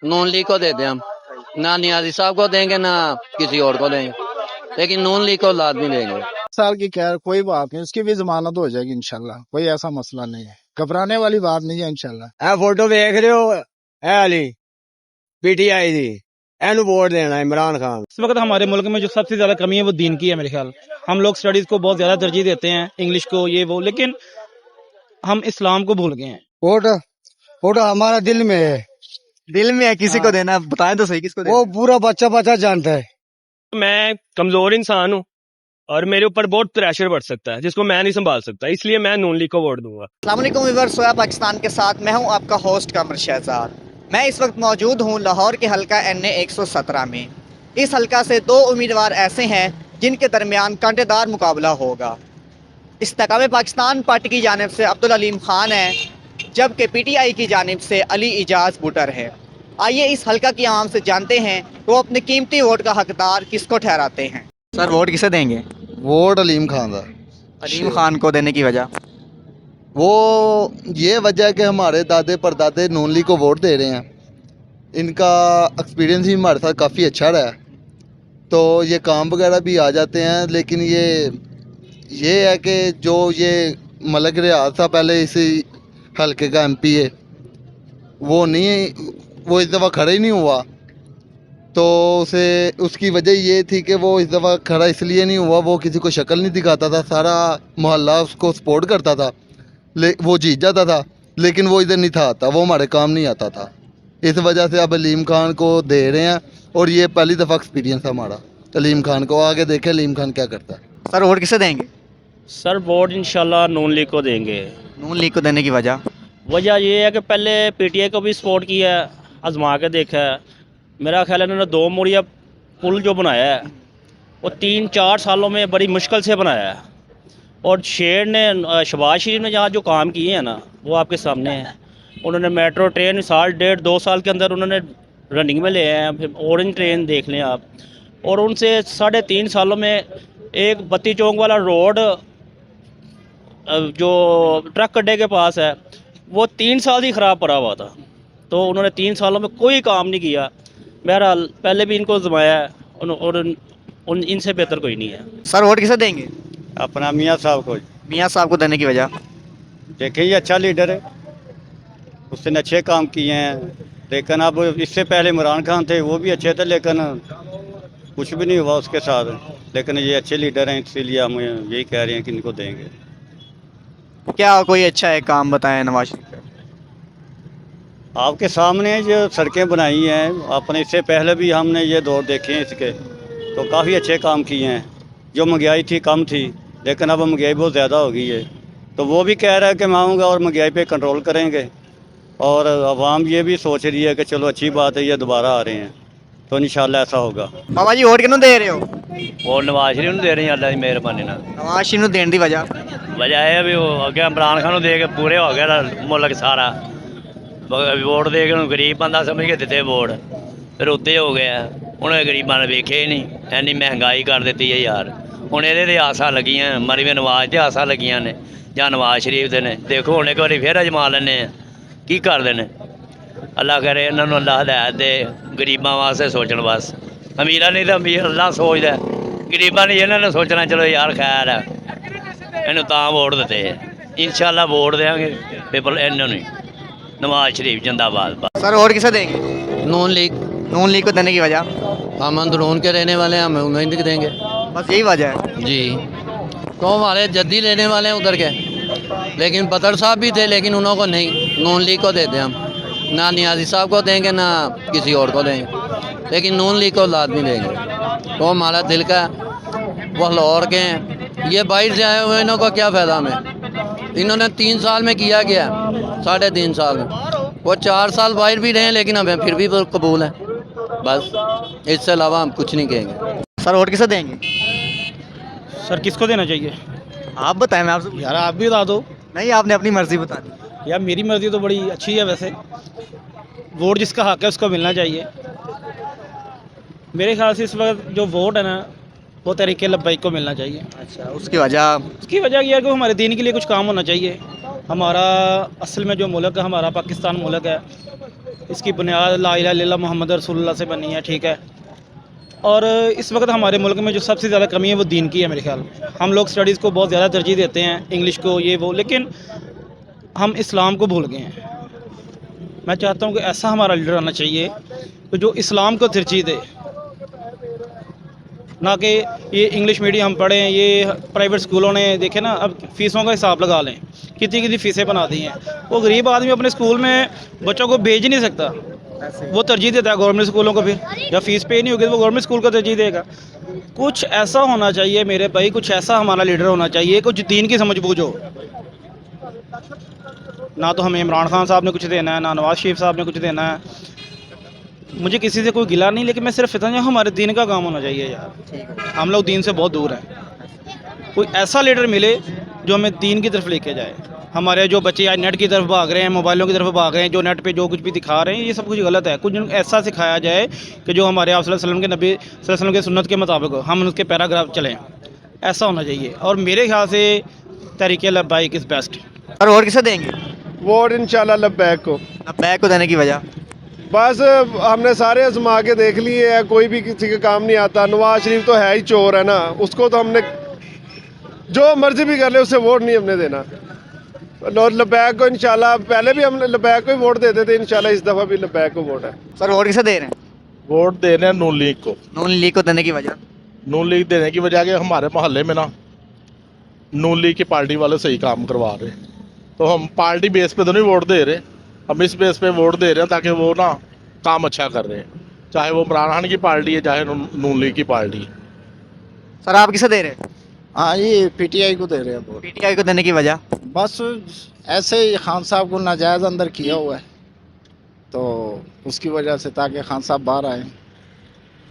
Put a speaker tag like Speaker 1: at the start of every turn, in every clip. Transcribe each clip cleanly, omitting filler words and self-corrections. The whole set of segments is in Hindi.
Speaker 1: नून लीग को देते हम, ना नियाजी साहब को देंगे ना किसी और को देंगे, लेकिन नून लीग को लाजमी देंगे।
Speaker 2: साल की खैर कोई बात नहीं, उसकी भी जमानत हो जाएगी इंशाल्लाह, कोई ऐसा मसला नहीं है, घबराने वाली बात नहीं है इंशाल्लाह।
Speaker 3: फोटो देख रहे हो अली पीटीआई दी, एनु वोट देना इमरान खान।
Speaker 4: इस वक्त हमारे मुल्क में जो सबसे ज्यादा कमी है वो दीन की है मेरे ख्याल। हम लोग स्टडीज को बहुत ज्यादा तरजीह देते हैं, इंग्लिश को ये वो, लेकिन हम इस्लाम को भूल गए हैं।
Speaker 3: वोट हमारा दिल में है।
Speaker 5: दिल में है, किसी को देना बताएं तो सही, किसको देना?
Speaker 3: वो पूरा बच्चा बच्चा जानता है।
Speaker 6: मैं कमजोर इंसान हूँ और मेरे ऊपर बहुत प्रेशर बढ़ सकता है जिसको मैं नहीं संभाल सकता, इसलिए मैं नून लीग को वोट दूंगा।
Speaker 5: अस्सलाम वालेकुम व्यूअर्स, सोया पाकिस्तान के साथ मैं हूं आपका होस्ट कमर शहजाद। मैं इस वक्त मौजूद हूं लाहौर के हलका NA 117 में। इस हलका से दो उम्मीदवार ऐसे हैं जिनके दरमियान कांटेदार मुकाबला होगा। इस्तेकाम पाकिस्तान पार्टी की जानिब से अब्दुल अलीम खान है, जबकि PTI की जानिब से अली इजाज़ बुटर है। आइए इस हलका की आवाम से जानते हैं वो अपने कीमती वोट का हकदार किसको ठहराते हैं। सर वोट किसे देंगे?
Speaker 7: वोट अलीम खान था।
Speaker 5: अलीम खान को देने की वजह?
Speaker 7: वो ये वजह है कि हमारे दादे परदादे नून लीग को वोट दे रहे हैं, इनका एक्सपीरियंस भी हमारे साथ काफ़ी अच्छा रहा है, तो ये काम वगैरह भी आ जाते हैं। लेकिन ये है कि जो ये मलक रियाज था पहले इसी हलके का MP है, वो इस दफ़ा खड़ा ही नहीं हुआ, तो उसकी वजह ये थी कि वो इस दफ़ा खड़ा इसलिए नहीं हुआ, वो किसी को शक्ल नहीं दिखाता था, सारा मोहल्ला उसको सपोर्ट करता था, वो जीत जाता था, लेकिन वो इधर नहीं था आता, वो हमारे काम नहीं आता था। इस वजह से अब अलीम खान को दे रहे हैं और ये पहली दफ़ा एक्सपीरियंस है हमारा अलीम खान को। आगे देखें अलीम खान क्या करता है।
Speaker 5: सर वोट किसे देंगे?
Speaker 6: सर वोट इंशाल्लाह नून लीग को देंगे।
Speaker 5: नून लीग को देने की वजह?
Speaker 6: वजह ये है कि पहले PTI को भी सपोर्ट किया है, आजमा के देखा है। मेरा ख्याल है इन्होंने 2 मुड़िया पुल जो बनाया है वो 3-4 सालों में बड़ी मुश्किल से बनाया है, और शेर ने शहबाज शरीफ ने जहाँ जो काम किए हैं ना वो आपके सामने हैं। उन्होंने मेट्रो ट्रेन 1.5-2 साल के अंदर उन्होंने रनिंग में ले आए हैं। फिर ऑरेंज ट्रेन देख लें आप, और उनसे 3.5 सालों में एक बत्ती चौक वाला रोड जो ट्रक अड्डे के पास है वो 3 साल ही ख़राब पड़ा हुआ था, तो उन्होंने 3 सालों में कोई काम नहीं किया। बहरहाल पहले भी इनको जमाया है और इनसे बेहतर कोई नहीं है।
Speaker 5: सर वोट किसे देंगे?
Speaker 3: अपना मियाँ साहब को।
Speaker 5: मियाँ साहब को देने की वजह?
Speaker 3: देखें ये अच्छा लीडर है, उसने अच्छे काम किए हैं, लेकिन अब इससे पहले इमरान खान थे वो भी अच्छे थे, लेकिन कुछ भी नहीं हुआ उसके साथ। लेकिन ये अच्छे लीडर हैं, इसीलिए हम यही कह रहे हैं कि इनको देंगे।
Speaker 5: क्या कोई अच्छा है काम बताएं नवाज शरीफ का?
Speaker 3: आपके सामने जो सड़कें बनाई हैं आपने, इससे पहले भी हमने ये दौर देखे हैं इसके, तो काफ़ी अच्छे काम किए हैं। जो महंगाई थी कम थी, लेकिन अब महंगाई बहुत ज़्यादा हो गई है, तो वो भी कह रहा है कि मैं आऊँगा और महंगाई पे कंट्रोल करेंगे, और आवाम ये भी सोच रही है कि चलो अच्छी बात है ये दोबारा आ रहे हैं, तो इंशाल्लाह ऐसा होगा।
Speaker 5: बाबा जी वोट किन्नू दे रहे हो?
Speaker 6: और नवाज शरीफ दे रहे हैं अल्लाह की मेहरबानी नाल।
Speaker 5: नवाज शरीफ देने की वजह?
Speaker 6: वजह है भी वो अगे इमरान खान दे के पूरे हो गया मुल्क सारा, वोट दे के गरीब बंदा समझ के दिते वोट, फिर उत्ते हो गया। उन्हें गरीबों ने वेखे ही नहीं, इन्नी महंगाई कर दी है यार। हूँ ये आसा लगियां, मरीम नवाज से आसा लगियां ने या नवाज शरीफ से ने, देखो हूँ एक बार फिर अजमा लेने की करते हैं। अल्लाह करे इन्होंने अल्लाह हदायत दे गरीबों वास्ते सोचण, बस अमीर नहीं तो अमीर अल्लाह सोचता, गरीबों ने इन्होंने सोचना चलो यार खैर है, इन्हों तां वोट दिते है। इंशाल्लाह वोट देंगे पेपर इन्होंने। नवाज शरीफ जिंदाबाद।
Speaker 5: सर वोट किसे देंगे?
Speaker 1: नून लीग।
Speaker 5: नून लीग को देने की वजह?
Speaker 1: हम अंदरून के रहने वाले हैं, हमें उन्हें देंगे,
Speaker 5: बस यही वजह है
Speaker 1: जी। तो हमारे जद्दी लेने वाले हैं उधर के, लेकिन बतर साहब भी थे, लेकिन उन्हों को नहीं, नून लीग को देते हम, ना नियाजी साहब को देंगे ना किसी और को देंगे, लेकिन नून लीग को लाजमी देंगे। तो हमारा दिल का, वो लाहौर के हैं, ये बाहर से आए हुए, इन्हों को क्या फ़ायदा हमें। इन्होंने 3 साल में किया गया, 3.5 साल में, वो 4 साल बाहर भी रहे, लेकिन हमें फिर भी कबूल है, बस इससे अलावा हम कुछ नहीं कहेंगे।
Speaker 5: सर वोट किसे देंगे?
Speaker 4: सर किसको देना चाहिए?
Speaker 5: आप बताएं, मैं आपसे
Speaker 4: यार आप भी बता दो।
Speaker 5: नहीं, आपने अपनी मर्जी बता दी।
Speaker 4: यार मेरी मर्जी तो बड़ी अच्छी है वैसे, वोट जिसका हक है उसको मिलना चाहिए। मेरे ख्याल से इस वक्त जो वोट है ना वो तरीके लब्बैक को मिलना चाहिए।
Speaker 5: अच्छा, उसकी वजह?
Speaker 4: उसकी वजह यह है कि हमारे दीन के लिए कुछ काम होना चाहिए। हमारा असल में जो मुल्क है, हमारा पाकिस्तान मुल्क है, इसकी बुनियाद ला इलाहा इल्लल्लाह मोहम्मद रसूलुल्लाह से बनी है, ठीक है। और इस वक्त हमारे मुल्क में जो सबसे ज़्यादा कमी है वो दीन की है मेरे ख्याल। हम लोग स्टडीज़ को बहुत ज़्यादा तरजीह देते हैं, इंग्लिश को ये वो, लेकिन हम इस्लाम को भूल गए हैं। मैं चाहता हूँ कि ऐसा हमारा लीडर आना चाहिए कि जो इस्लाम को तरजीह दे, ना कि ये इंग्लिश मीडियम हम पढ़ें, ये प्राइवेट स्कूलों ने देखे ना, अब फ़ीसों का हिसाब लगा लें, कितनी कितनी फ़ीसें बना दी हैं। वो गरीब आदमी अपने स्कूल में बच्चों को भेज ही नहीं सकता, वो तरजीह देता है गवर्नमेंट स्कूलों को। फिर या फ़ीस पे नहीं होगी तो वो गवर्नमेंट स्कूल को तरजीह देगा। कुछ ऐसा होना चाहिए मेरे भाई, कुछ ऐसा हमारा लीडर होना चाहिए, कुछ दीन की समझ बूझ हो। ना तो हमें इमरान खान साहब ने कुछ देना है, ना नवाज शरीफ साहब ने कुछ देना है। मुझे किसी से कोई गिला नहीं, लेकिन मैं सिर्फ इतना हमारे दीन का काम होना चाहिए यार। हम लोग दीन से बहुत दूर हैं। कोई ऐसा लीडर मिले जो हमें दीन की तरफ लेके जाए। हमारे जो बच्चे आज नेट की तरफ भाग रहे हैं, मोबाइलों की तरफ भाग रहे हैं, जो नेट पे जो कुछ भी दिखा रहे हैं, ये सब कुछ गलत है। कुछ ऐसा सिखाया जाए कि जो हमारे आप सल्लल्लाहु अलैहि वसल्लम के नबी सल्लल्लाहु अलैहि वसल्लम के सुन्नत के मुताबिक हो, हम उसके पैराग्राफ चलें, ऐसा होना चाहिए। और मेरे ख्याल से तहरीक लब्बाइक इज़ बेस्ट।
Speaker 5: और वोट किसे देंगे?
Speaker 8: वोट इंशाल्लाह लब्बैक को।
Speaker 5: बैक को देने की वजह?
Speaker 8: बस हमने सारे आजमा के देख लिए है, कोई भी किसी का काम नहीं आता। नवाज शरीफ तो है ही चोर है ना, उसको तो हमने जो मर्जी भी कर ले उससे वोट नहीं हमने देना। और लब्बैक को इंशाल्लाह, पहले भी हम लब्बैक को ही वोट देते थे, इंशाल्लाह इस दफ़ा भी लब्बैक को वोट है।
Speaker 5: सर वोट किसे दे रहे हैं?
Speaker 9: वोट दे रहे हैं नून लीग को।
Speaker 5: नून लीग को देने की वजह?
Speaker 9: नून लीग देने की वजह कि हमारे मोहल्ले में ना नून लीग की पार्टी वाले सही काम करवा रहे हैं, तो हम पार्टी बेस पे तो नहीं वोट दे रहे, हम इस बेस पे वोट दे रहे हैं ताकि वो ना काम अच्छा कर रहे हैं, चाहे वो इमरान खान की पार्टी है चाहे नून लीग की पार्टी है।
Speaker 5: सर आप किसे दे रहे हैं?
Speaker 2: हाँ, ये पीटीआई को दे रहे हैं वोट।
Speaker 5: पीटीआई को देने की वजह?
Speaker 2: बस ऐसे ही खान साहब को नाजायज़ अंदर किया हुआ है, तो उसकी वजह से, ताकि खान साहब बाहर आए।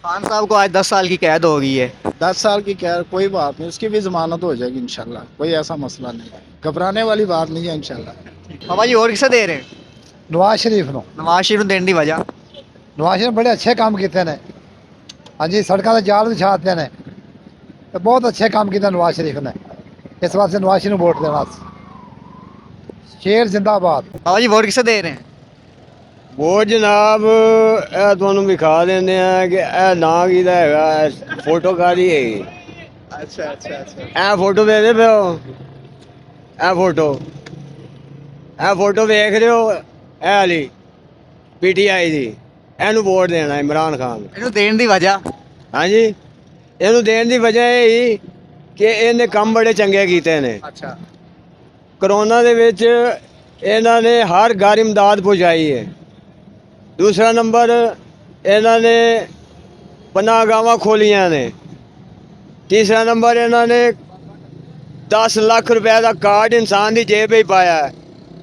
Speaker 5: खान साहब को आज 10 साल की कैद हो गई है।
Speaker 2: 10 साल की क्या, कोई बात नहीं, उसकी भी ज़मानत हो जाएगी इंशाल्लाह, कोई ऐसा मसला नहीं है, घबराने वाली बात नहीं है इंशाल्लाह।
Speaker 5: बाबा जी वोट किसे दे रहे हैं?
Speaker 10: नवाज शरीफ ਨੂੰ।
Speaker 5: नवाज शरीफ देने की वजह?
Speaker 10: नवाज शरीफ बड़े अच्छे काम ਕੀਤੇ ਨੇ। ਹਾਂਜੀ, ਸੜਕਾਂ ਦੇ ਜਾਲ ਵਿਛਾਤੇ ਨੇ ਤੇ ਬਹੁਤ ਅੱਛੇ ਕੰਮ ਕੀਤਾ ਨਵਾਜ਼ ਸ਼ਰੀਫ ਨੇ। ਇਸ ਵਾਸਤੇ ਨਵਾਜ਼ ਸ਼ਰੀਫ ਨੂੰ ਵੋਟ ਦੇਣਾ। ਸ਼ੇਰ ਜ਼ਿੰਦਾਬਾਦ।
Speaker 5: बाबा जी वोट किसे दे रहे हैं?
Speaker 3: ਉਹ ਜਨਾਬ ਇਹ ਤੁਹਾਨੂੰ ਵਿਖਾ ਦਿੰਦੇ ਆ ਕਿ ਇਹ ਨਾਂ ਕਿਹਦਾ ਹੈਗਾ, ਫੋਟੋ ਕਾਹਦੀ ਹੈਗੀ।
Speaker 5: अच्छा अच्छा अच्छा।
Speaker 3: ਇਹ ਫੋਟੋ ਵੇਖਦੇ ਪਏ ਹੋ, ਇਹ ਫੋਟੋ ਵੇਖ ਰਹੇ ਹੋ, ਇਹ ਵਾਲੀ ਪੀਟੀਆਈ ਦੀ। ਇਹਨੂੰ ਵੋਟ ਦੇਣਾ ਇਮਰਾਨ ਖਾਨ।
Speaker 5: ਇਹਨੂੰ ਦੇਣ ਦੀ ਵਜ੍ਹਾ?
Speaker 3: ਹਾਂਜੀ, ਇਹਨੂੰ ਦੇਣ ਦੀ ਵਜ੍ਹਾ ਇਹ ਹੀ ਕਿ ਇਹਨੇ ਕੰਮ ਬੜੇ ਚੰਗੇ ਕੀਤੇ ਨੇ।
Speaker 5: ਅੱਛਾ।
Speaker 3: ਕਰੋਨਾ ਦੇ ਵਿੱਚ ਇਹਨਾਂ ਨੇ ਹਰ ਘਰ ਇਮਦਾਦ ਪਹੁੰਚਾਈ ਹੈ। ਦੂਸਰਾ ਨੰਬਰ, ਇਹਨਾਂ ਨੇ ਪਨਾਹਗਾਹਾਂ ਖੋਲ੍ਹੀਆਂ ਨੇ। ਤੀਸਰਾ ਨੰਬਰ, ਇਹਨਾਂ ਨੇ 10 ਲੱਖ ਰੁਪਏ ਦਾ ਕਾਰਡ ਇਨਸਾਨ ਦੀ ਜੇਬ ਵਿੱਚ ਪਾਇਆ ਹੈ,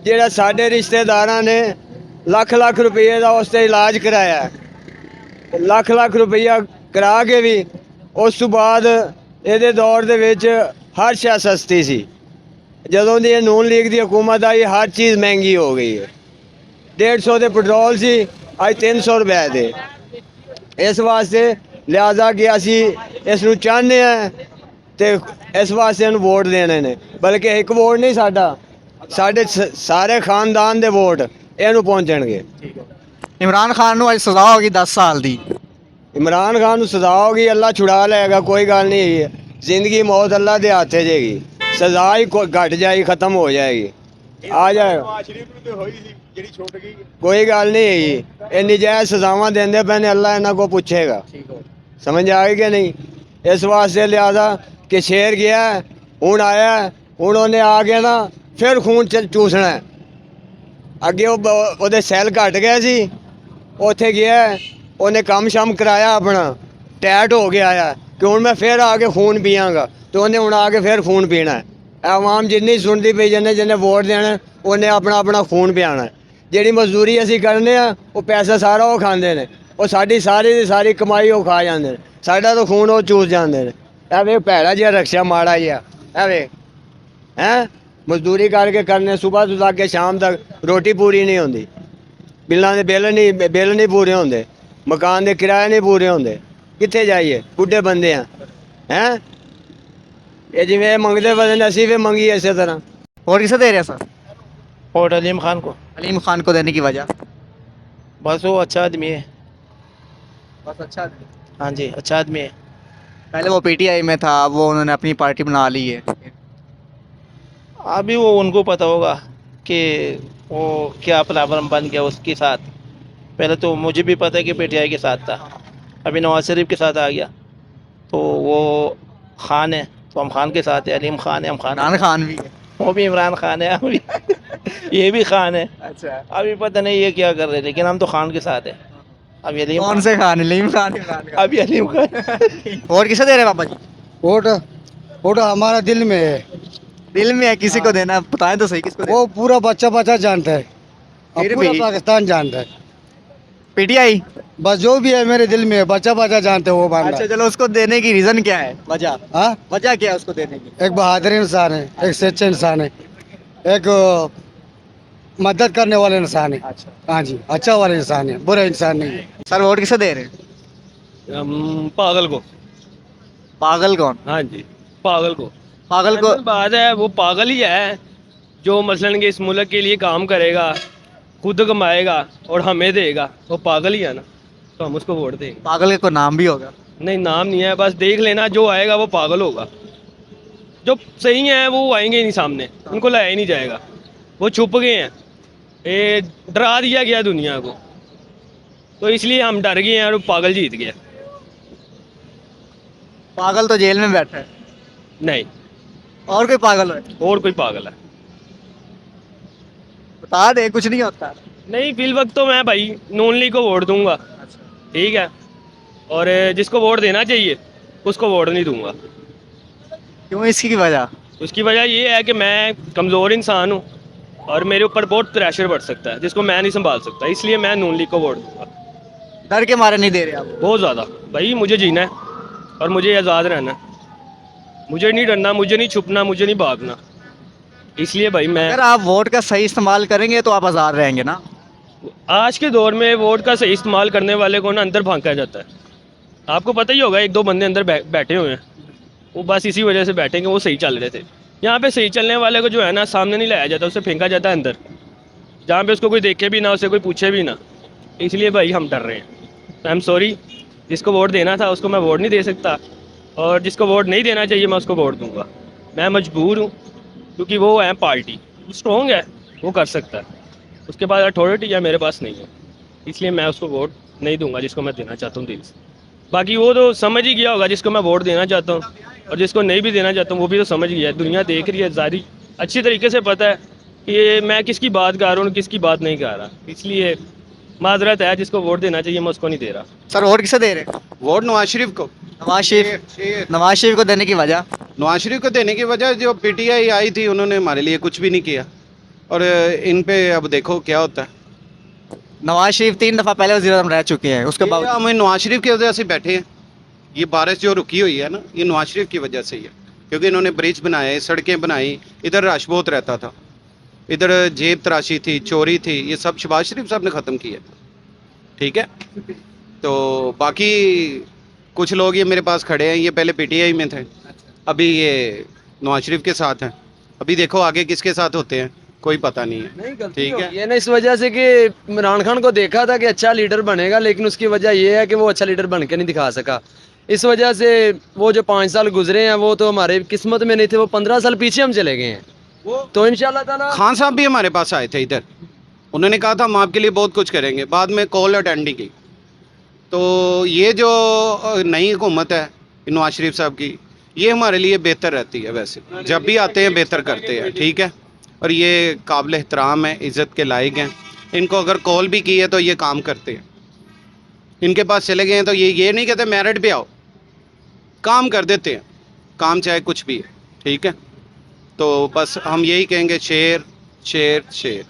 Speaker 3: ਜਿਹੜਾ ਸਾਡੇ ਰਿਸ਼ਤੇਦਾਰਾਂ ਨੇ ਲੱਖ ਲੱਖ ਰੁਪਏ ਦਾ ਉਸ 'ਤੇ ਇਲਾਜ ਕਰਾਇਆ ਹੈ। ਲੱਖ ਲੱਖ ਰੁਪਈਆ ਕਰਾ ਕੇ ਵੀ ਉਸ ਤੋਂ ਬਾਅਦ ਇਹਦੇ ਦੌਰ ਦੇ ਵਿੱਚ ਹਰ ਸ਼ੈ ਸਸਤੀ ਸੀ। ਜਦੋਂ ਦੀ ਇਹ ਨੂਨ ਲੀਗ ਦੀ ਹਕੂਮਤ ਆਈ, ਹਰ ਚੀਜ਼ ਮਹਿੰਗੀ ਹੋ ਗਈ ਹੈ। 150 ਦੇ ਪੈਟਰੋਲ ਸੀ, ਅੱਜ 300 ਰੁਪਏ ਦੇ। ਇਸ ਵਾਸਤੇ ਲਿਹਾਜ਼ਾ ਕਿ ਅਸੀਂ ਇਸ ਨੂੰ ਚਾਹੁੰਦੇ ਹਾਂ ਤੇ ਇਸ ਵਾਸਤੇ ਇਹਨੂੰ ਵੋਟ ਦੇਣੇ ਨੇ। ਬਲਕਿ ਇੱਕ ਵੋਟ ਨਹੀਂ, ਸਾਡੇ ਸਾਰੇ ਖਾਨਦਾਨ ਦੇ ਵੋਟ ਇਹਨੂੰ ਪਹੁੰਚਣਗੇ।
Speaker 5: ਇਮਰਾਨ ਖਾਨ ਨੂੰ ਅੱਜ ਸਜ਼ਾ ਹੋ ਗਈ 10 ਸਾਲ ਦੀ।
Speaker 3: ਇਮਰਾਨ ਖਾਨ ਨੂੰ ਸਜ਼ਾ ਹੋ ਗਈ, ਅੱਲਾ ਛੁਡਾ ਲਏਗਾ, ਕੋਈ ਗੱਲ ਨਹੀਂ ਹੈ। ਜ਼ਿੰਦਗੀ ਮੌਤ ਅੱਲਾ ਦੇ ਹੱਥ 'ਚ ਹੈਗੀ, ਸਜ਼ਾ ਹੀ ਘਟ ਜਾਏਗੀ, ਖਤਮ ਹੋ ਜਾਏਗੀ, ਆ ਜਾਏਗਾ। ਕੋਈ ਗੱਲ ਨਹੀਂ ਹੈਗੀ, ਇਹ ਨਜਾਇਜ਼ ਸਜ਼ਾਵਾਂ ਦਿੰਦੇ ਪਏ ਨੇ, ਅੱਲਾ ਇਹਨਾਂ ਕੋਲ ਪੁੱਛੇਗਾ। ਸਮਝ ਆ ਗਈ ਕਿ ਨਹੀਂ? ਇਸ ਵਾਸਤੇ ਲਿਹਾਜ਼ਾ ਕਿ ਸ਼ੇਰ ਗਿਆ, ਹੁਣ ਆਇਆ, ਹੁਣ ਉਹਨੇ ਆ ਕੇ ਨਾ ਫਿਰ ਖੂਨ ਚੂਸਣਾ। ਅੱਗੇ ਉਹਦੇ ਸੈੱਲ ਘਟ ਗਏ ਸੀ, ਉੱਥੇ ਗਿਆ, ਉਹਨੇ ਕੰਮ ਸ਼ਮ ਕਰਾਇਆ, ਆਪਣਾ ਟੈਟ ਹੋ ਗਿਆ ਆ ਕਿ ਹੁਣ ਮੈਂ ਫਿਰ ਆ ਕੇ ਖੂਨ ਪੀਵਾਂਗਾ, ਤੇ ਉਹਨੇ ਹੁਣ ਆ ਕੇ ਫਿਰ ਖੂਨ ਪੀਣਾ। ਆਵਾਮ ਜਿੰਨੀ ਸੁਣਦੀ ਪਈ, ਜਿਹਨੇ ਵੋਟ ਦੇਣਾ, ਉਹਨੇ ਆਪਣਾ ਖੂਨ ਪਿਆਣਾ। ਜਿਹੜੀ ਮਜ਼ਦੂਰੀ ਅਸੀਂ ਕਰਨੇ ਆ, ਉਹ ਪੈਸਾ ਸਾਰਾ ਉਹ ਖਾਂਦੇ ਨੇ, ਉਹ ਸਾਡੀ ਸਾਰੀ ਦੀ ਸਾਰੀ ਕਮਾਈ ਉਹ ਖਾ ਜਾਂਦੇ ਨੇ, ਸਾਡਾ ਤਾਂ ਖੂਨ ਉਹ ਚੂਸ ਜਾਂਦੇ ਨੇ। ਇਹ ਵੇ ਭੈੜਾ ਜਿਹਾ ਰਕਸ਼ਾ ਮਾੜਾ ਜਿਹਾ, ਇਹ ਵੇ ਹੈਂ, ਮਜ਼ਦੂਰੀ ਕਰਕੇ ਕਰਨੇ, ਸੁਬਾਹ ਤੋਂ ਲੈ ਕੇ ਸ਼ਾਮ ਤੱਕ ਰੋਟੀ ਪੂਰੀ ਨਹੀਂ ਹੁੰਦੀ, ਬਿੱਲਾਂ ਦੇ ਬਿੱਲ ਨਹੀਂ ਪੂਰੇ ਹੁੰਦੇ, ਮਕਾਨ ਦੇ ਕਿਰਾਏ ਨਹੀਂ ਪੂਰੇ ਹੁੰਦੇ, ਕਿੱਥੇ ਜਾਈਏ? ਬੁੱਢੇ ਬੰਦੇ ਆ ਹੈਂ। ਇਹ ਜਿਵੇਂ ਮੰਗਦੇ ਬੰਦੇ ਨੇ, ਅਸੀਂ ਵੀ ਮੰਗੀਏ ਇਸੇ ਤਰ੍ਹਾਂ।
Speaker 5: वोट किसे दे रहे हैं सर?
Speaker 4: और अलीम खान को।
Speaker 5: अलीम खान को देने की वजह?
Speaker 4: बस वो अच्छा आदमी है।
Speaker 5: बस अच्छा आदमी।
Speaker 4: हाँ जी, अच्छा आदमी है।
Speaker 5: पहले वो पीटीआई में था, अब वो उन्होंने अपनी पार्टी बना ली है।
Speaker 4: अभी वो उनको पता होगा कि वो क्या प्रॉब्लम बन गया उसके साथ। पहले तो मुझे भी पता है कि पीटीआई के साथ था, अभी नवाज शरीफ के साथ आ गया, तो वो खान है तो हम खान के साथ है, अलीम खान है हम खान
Speaker 5: इमरान खान भी है।
Speaker 4: वो भी इमरान खान है अभी ये भी खान है।
Speaker 5: अच्छा,
Speaker 4: अभी पता नहीं ये क्या कर रहे, लेकिन हम तो खान के साथ है। अभी अलीम
Speaker 5: कौन से खान? अलीम खान, इमरान खान।
Speaker 4: अभी अलीम खान।
Speaker 5: वोट किसे दे रहे हैं पापा जी?
Speaker 10: वोट वोट हमारा दिल में है,
Speaker 5: दिल में है, किसी को देना है, बताएं तो सही किसको देना
Speaker 10: वो पूरा बच्चा बच्चा जानता है, और
Speaker 5: फिर
Speaker 10: पूरा
Speaker 5: भी?
Speaker 10: पाकिस्तान जानता है।
Speaker 5: है? पीटीआई।
Speaker 10: बस जो भी है मेरे दिल में है, बच्चा बच्चा जानते हैं वो बांधा।
Speaker 5: अच्छा चलो, उसको देने की रीजन क्या है, वजह?
Speaker 10: हाँ,
Speaker 5: वजह क्या है उसको देने की?
Speaker 10: एक बहादुर इंसान है, एक सच्चा इंसान है, एक मदद करने वाला इंसान है।
Speaker 5: अच्छा
Speaker 10: हाँ जी, अच्छा वाला इंसान है, बुरा इंसान नहीं है।
Speaker 5: सर, वोट किसे दे रहे हैं?
Speaker 6: पागल को।
Speaker 5: पागल कौन?
Speaker 6: हाँ जी, पागल को।
Speaker 5: पागल को?
Speaker 6: बात है, वो पागल ही है जो मसलन के इस मुल्क के लिए काम करेगा, खुद कमाएगा और हमें देगा, वो पागल ही है ना, तो हम उसको वोट देंगे।
Speaker 5: पागल का कोई नाम भी होगा?
Speaker 6: नहीं, नाम नहीं है, बस देख लेना, जो आएगा वो पागल होगा। जो सही है वो आएंगे ही नहीं सामने, उनको लाया ही नहीं जाएगा, वो छुप गए हैं, ये डरा दिया गया दुनिया को, तो इसलिए हम डर गए हैं और पागल जीत गया।
Speaker 5: पागल तो जेल में बैठा है।
Speaker 6: नहीं,
Speaker 5: और कोई पागल है?
Speaker 6: और कोई पागल है?
Speaker 5: बता दे, कुछ नहीं होता।
Speaker 6: नहीं, फिल वक्त तो मैं भाई नून लीग को वोट दूंगा, ठीक है, और जिसको वोट देना चाहिए उसको वोट नहीं दूंगा।
Speaker 5: क्यों, इसकी वजह?
Speaker 6: उसकी वजह ये है कि मैं कमज़ोर इंसान हूँ और मेरे ऊपर बहुत प्रेशर बढ़ सकता है जिसको मैं नहीं संभाल सकता, इसलिए मैं नून लीग को वोट दूंगा।
Speaker 5: डर के मारे नहीं दे रहे आप?
Speaker 6: बहुत ज़्यादा भाई, मुझे जीना है और मुझे आज़ाद रहना है, मुझे नहीं डरना, मुझे नहीं छुपना, मुझे नहीं भागना, इसलिए भाई मैं।
Speaker 5: अगर आप वोट का सही इस्तेमाल करेंगे तो आप आज़ाद रहेंगे ना?
Speaker 6: आज के दौर में वोट का सही इस्तेमाल करने वाले को ना अंदर भागा जाता है। आपको पता ही होगा, एक दो बंदे अंदर बैठे हुए हैं, वो बस इसी वजह से बैठे कि वो सही चल रहे थे। यहाँ पे सही चलने वाले को जो है ना सामने नहीं लाया जाता, उसे फेंका जाता है अंदर, जहाँ पे उसको कोई देखे भी ना, उसे कोई पूछे भी ना, इसलिए भाई हम डर रहे हैं। आई एम सॉरी, जिसको वोट देना था उसको मैं वोट नहीं दे सकता, और जिसको वोट नहीं देना चाहिए मैं उसको वोट दूंगा। मैं मजबूर हूँ, क्योंकि वो है पार्टी, स्ट्रॉन्ग है, वो कर सकता है, उसके बाद अथॉरिटी है, मेरे पास नहीं है, इसलिए मैं उसको वोट नहीं दूंगा जिसको मैं देना चाहता हूँ दिल से। बाकी वो तो समझ ही गया होगा जिसको मैं वोट देना चाहता हूँ, और जिसको नहीं भी देना चाहता हूँ वो भी तो समझ गया है, दुनिया देख रही है, सारी अच्छी तरीके से पता है कि ये मैं किसकी बात कर रहा हूँ, किसकी बात नहीं कर रहा, इसलिए माजरत है, जिसको वोट देना चाहिए मैं उसको नहीं दे रहा।
Speaker 5: सर, वोट किसे दे रहे हैं?
Speaker 11: वोट नवाज शरीफ को।
Speaker 5: नवाज शरीफ को देने की वजह?
Speaker 11: नवाज शरीफ को देने की वजह, जो पीटीआई आई थी उन्होंने हमारे लिए कुछ भी नहीं किया, और इन पे अब देखो क्या होता है।
Speaker 5: नवाज शरीफ 3 दफ़ा पहले वज़ीर-ए-आज़म रह चुके हैं, उसके बाद
Speaker 11: हम नवाज शरीफ की वजह से बैठे हैं। ये बारिश जो रुकी हुई है ना, ये नवाज शरीफ की वजह से ही है, क्योंकि इन्होंने ब्रिज बनाए, सड़कें बनाई, इधर रश बहुत रहता था, इधर जेब तराशी थी, चोरी थी, ये सब शहबाज शरीफ साहब ने ख़त्म किया। ठीक है, तो बाकी कुछ लोग ये मेरे पास खड़े हैं, ये पहले पीटीआई में थे, अभी ये नवाज शरीफ के साथ हैं, अभी देखो आगे किसके साथ होते हैं, कोई पता नहीं है। ठीक है,
Speaker 1: ये ना इस वजह से कि इमरान खान को देखा था कि अच्छा लीडर बनेगा, लेकिन उसकी वजह ये है कि वो अच्छा लीडर बन के नहीं दिखा सका, इस वजह से वो जो 5 साल गुजरे हैं वो तो हमारे किस्मत में नहीं थे, वो 15 साल पीछे हम चले गए हैं। तो इंशाल्लाह ताला
Speaker 11: खान साहब भी हमारे पास आए थे इधर, उन्होंने कहा था हम आपके लिए बहुत कुछ करेंगे, बाद में कॉल अटेंड नहीं की। तो ये जो नई हुकूमत है नवाज शरीफ साहब की, ये हमारे लिए बेहतर रहती है, वैसे जब भी आते हैं बेहतर करते हैं। ठीक है, और ये काबिल एहतराम है, इज़्ज़त के लायक हैं, इनको अगर कॉल भी की है तो ये काम करते हैं। इनके पास चले गए हैं तो ये नहीं कहते मेरिट पे आओ, काम कर देते हैं, काम चाहे कुछ भी है। ठीक है, तो बस हम यही कहेंगे, शेर शेर शेर।